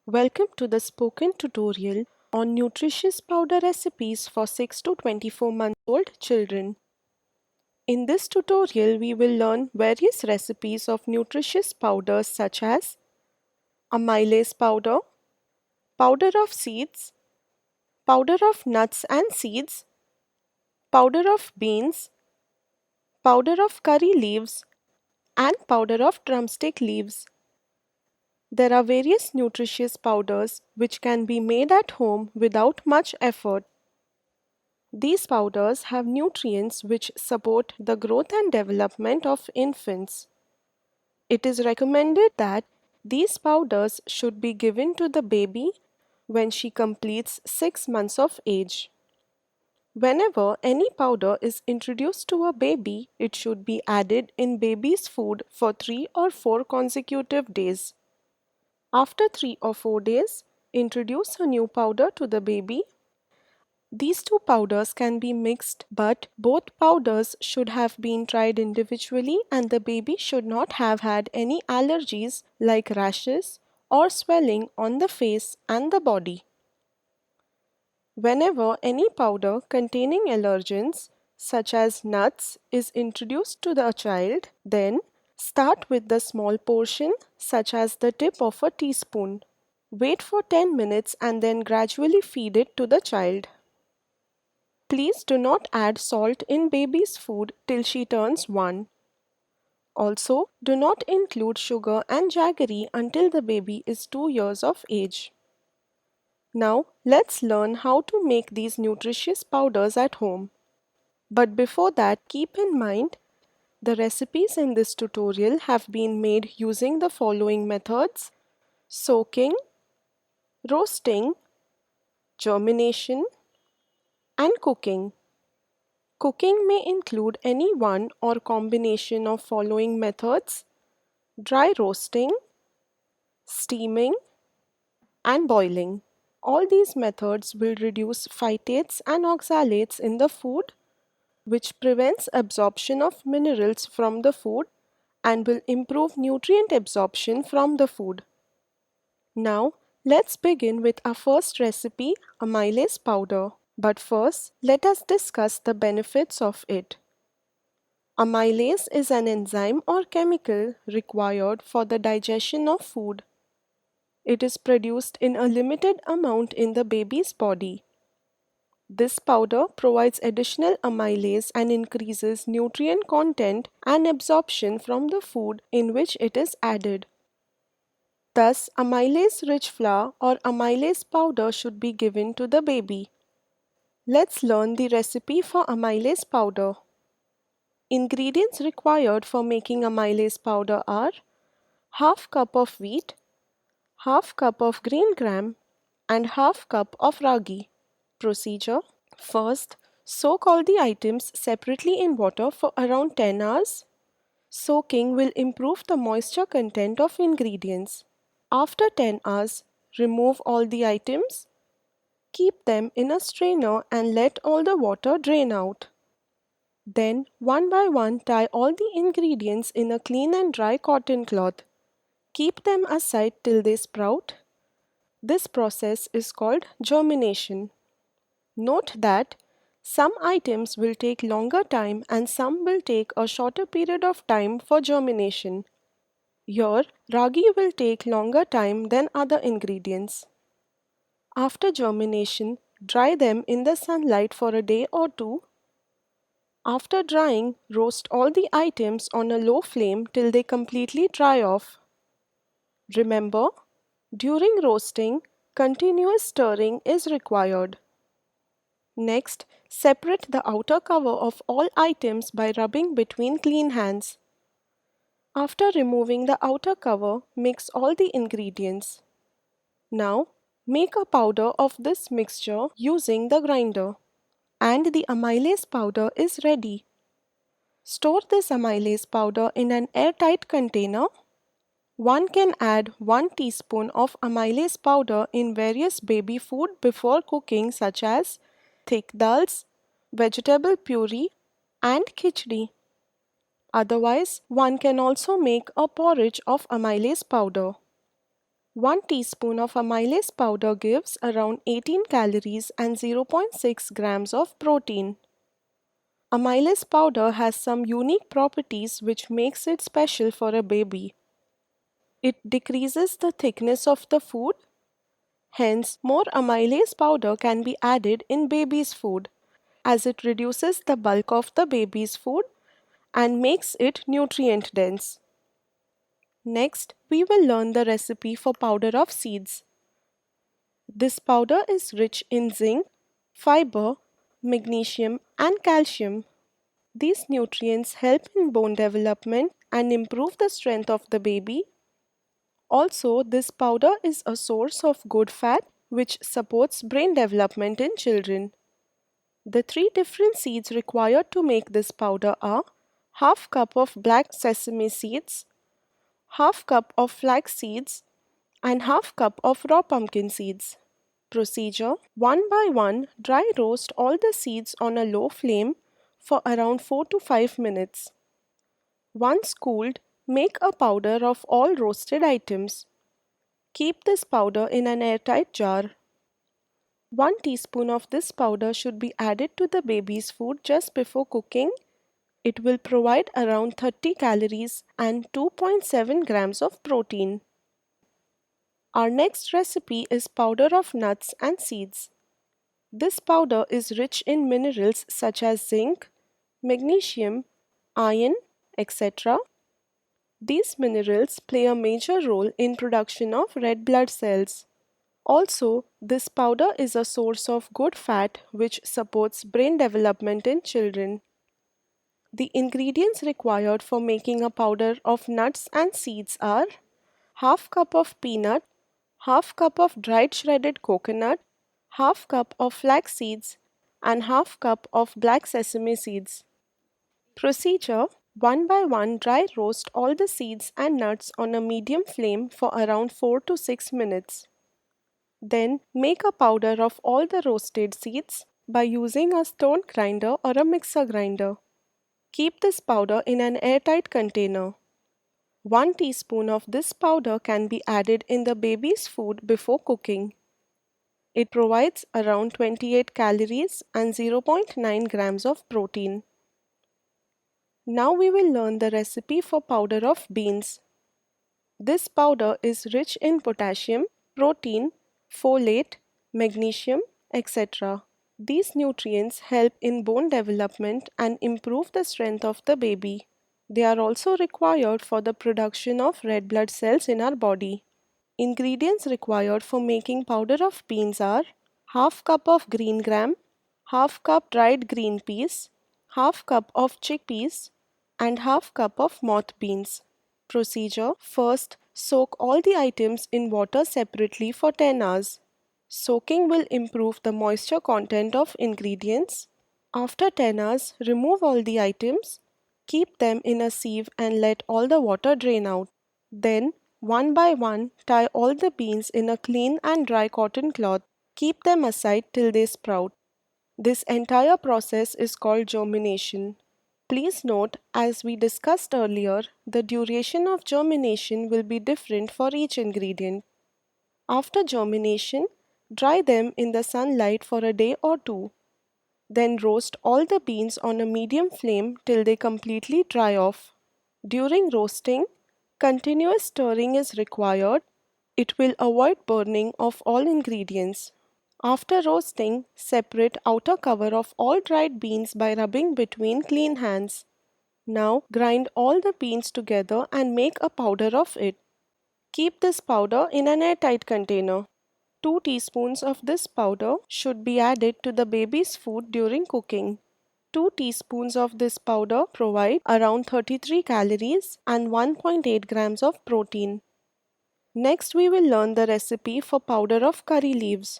Welcome to the spoken tutorial on nutritious powder recipes for 6 to 24 month old children. In this tutorial, we will learn various recipes of nutritious powders such as amylase powder, powder of seeds, powder of nuts and seeds, powder of beans, powder of curry leaves, and powder of drumstick leaves. There are various nutritious powders which can be made at home without much effort. These powders have nutrients which support the growth and development of infants. It is recommended that these powders should be given to the baby when she completes 6 months of age. Whenever any powder is introduced to a baby, it should be added in baby's food for 3 or 4 consecutive days. After 3 or 4 days, introduce a new powder to the baby. These two powders can be mixed, but both powders should have been tried individually and the baby should not have had any allergies like rashes or swelling on the face and the body. Whenever any powder containing allergens, such as nuts, is introduced to the child, then start with the small portion, such as the tip of a teaspoon. Wait for 10 minutes and then gradually feed it to the child. Please do not add salt in baby's food till she turns 1. Also, do not include sugar and jaggery until the baby is 2 years of age. Now, let's learn how to make these nutritious powders at home. But before that, keep in mind the recipes in this tutorial have been made using the following methods: soaking, roasting, germination, and cooking. Cooking may include any one or combination of following methods: dry roasting, steaming, and boiling. All these methods will reduce phytates and oxalates in the food, which prevents absorption of minerals from the food and will improve nutrient absorption from the food. Now, let's begin with our first recipe, amylase powder. But first, let us discuss the benefits of it. Amylase is an enzyme or chemical required for the digestion of food. It is produced in a limited amount in the baby's body. This powder provides additional amylase and increases nutrient content and absorption from the food in which it is added. Thus, amylase-rich flour or amylase powder should be given to the baby. Let's learn the recipe for amylase powder. Ingredients required for making amylase powder are half cup of wheat, half cup of green gram, and half cup of ragi. Procedure: first, soak all the items separately in water for around 10 hours. Soaking will improve the moisture content of ingredients. After 10 hours, remove all the items. Keep them in a strainer and let all the water drain out. Then, one by one, tie all the ingredients in a clean and dry cotton cloth. Keep them aside till they sprout. This process is called germination. Note that some items will take longer time and some will take a shorter period of time for germination. Here, ragi will take longer time than other ingredients. After germination, dry them in the sunlight for a day or two. After drying, roast all the items on a low flame till they completely dry off. Remember, during roasting, continuous stirring is required. Next, separate the outer cover of all items by rubbing between clean hands. After removing the outer cover, mix all the ingredients. Now, make a powder of this mixture using the grinder. And the amylase powder is ready. Store this amylase powder in an airtight container. One can add 1 teaspoon of amylase powder in various baby food before cooking, such as thick dals, vegetable puree, and khichdi. Otherwise, one can also make a porridge of amylase powder. 1 teaspoon of amylase powder gives around 18 calories and 0.6 grams of protein. Amylase powder has some unique properties which makes it special for a baby. It decreases the thickness of the food, hence more amylase powder can be added in baby's food as it reduces the bulk of the baby's food and makes it nutrient dense. Next, we will learn the recipe for powder of seeds. This powder is rich in zinc, fiber, magnesium, and calcium. These nutrients help in bone development and improve the strength of the baby. Also, this powder is a source of good fat which supports brain development in children. The three different seeds required to make this powder are half cup of black sesame seeds, half cup of flax seeds, and half cup of raw pumpkin seeds. Procedure: 1 by 1, dry roast all the seeds on a low flame for around 4 to 5 minutes. Once cooled, make a powder of all roasted items. Keep this powder in an airtight jar. 1 teaspoon of this powder should be added to the baby's food just before cooking. It will provide around 30 calories and 2.7 grams of protein. Our next recipe is powder of nuts and seeds. This powder is rich in minerals such as zinc, magnesium, iron, etc. These minerals play a major role in production of red blood cells. Also, this powder is a source of good fat which supports brain development in children. The ingredients required for making a powder of nuts and seeds are half cup of peanut, half cup of dried shredded coconut, half cup of flax seeds, and half cup of black sesame seeds. Procedure: 1 by 1, dry roast all the seeds and nuts on a medium flame for around 4 to 6 minutes. Then make a powder of all the roasted seeds by using a stone grinder or a mixer grinder. Keep this powder in an airtight container. 1 teaspoon of this powder can be added in the baby's food before cooking. It provides around 28 calories and 0.9 grams of protein. Now we will learn the recipe for powder of beans. This powder is rich in potassium, protein, folate, magnesium, etc. These nutrients help in bone development and improve the strength of the baby. They are also required for the production of red blood cells in our body. Ingredients required for making powder of beans are half cup of green gram, half cup dried green peas, half cup of chickpeas, and half cup of moth beans. Procedure: first, soak all the items in water separately for 10 hours. Soaking will improve the moisture content of ingredients. After 10 hours, remove all the items. Keep them in a sieve and let all the water drain out. Then, one by one, tie all the beans in a clean and dry cotton cloth. Keep them aside till they sprout. This entire process is called germination. Please note, as we discussed earlier, the duration of germination will be different for each ingredient. After germination, dry them in the sunlight for a day or two. Then roast all the beans on a medium flame till they completely dry off. During roasting, continuous stirring is required. It will avoid burning of all ingredients. After roasting, separate outer cover of all dried beans by rubbing between clean hands. Now grind all the beans together and make a powder of it. Keep this powder in an airtight container. 2 teaspoons of this powder should be added to the baby's food during cooking. 2 teaspoons of this powder provide around 33 calories and 1.8 grams of protein. Next, we will learn the recipe for powder of curry leaves.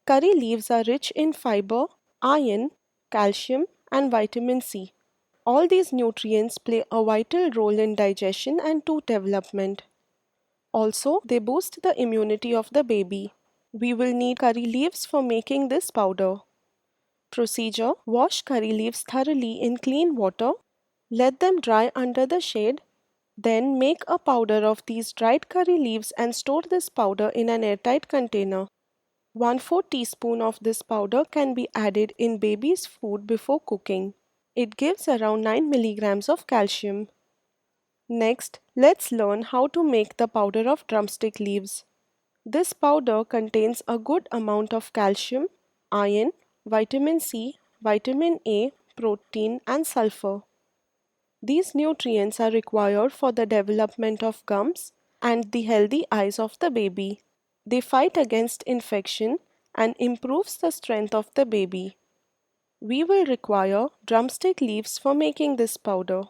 Curry leaves are rich in fiber, iron, calcium, and vitamin C. All these nutrients play a vital role in digestion and tooth development. Also, they boost the immunity of the baby. We will need curry leaves for making this powder. Procedure: wash curry leaves thoroughly in clean water. Let them dry under the shade. Then make a powder of these dried curry leaves and store this powder in an airtight container. 1/4 teaspoon of this powder can be added in baby's food before cooking. It gives around 9 milligrams of calcium. Next, let's learn how to make the powder of drumstick leaves. This powder contains a good amount of calcium, iron, vitamin C, vitamin A, protein, and sulfur. These nutrients are required for the development of gums and the healthy eyes of the baby. They fight against infection and improves the strength of the baby. We will require drumstick leaves for making this powder.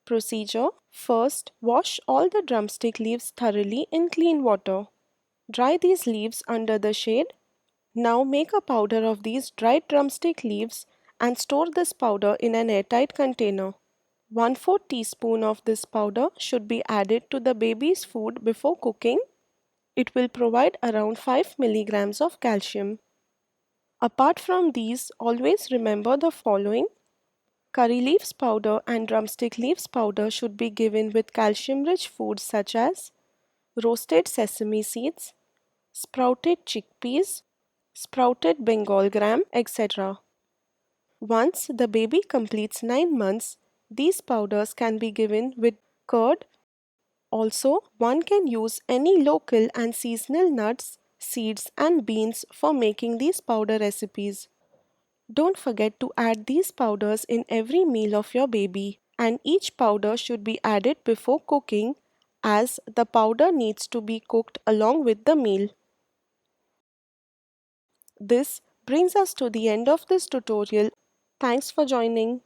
Procedure: first, wash all the drumstick leaves thoroughly in clean water. Dry these leaves under the shade. Now make a powder of these dried drumstick leaves and store this powder in an airtight container. 1/4 teaspoon of this powder should be added to the baby's food before cooking. It will provide around 5 milligrams of calcium. Apart from these, always remember the following. Curry leaves powder and drumstick leaves powder should be given with calcium-rich foods such as roasted sesame seeds, sprouted chickpeas, sprouted Bengal gram, etc. Once the baby completes 9 months, these powders can be given with curd. Also, one can use any local and seasonal nuts, seeds, and beans for making these powder recipes. Don't forget to add these powders in every meal of your baby, and each powder should be added before cooking as the powder needs to be cooked along with the meal. This brings us to the end of this tutorial. Thanks for joining.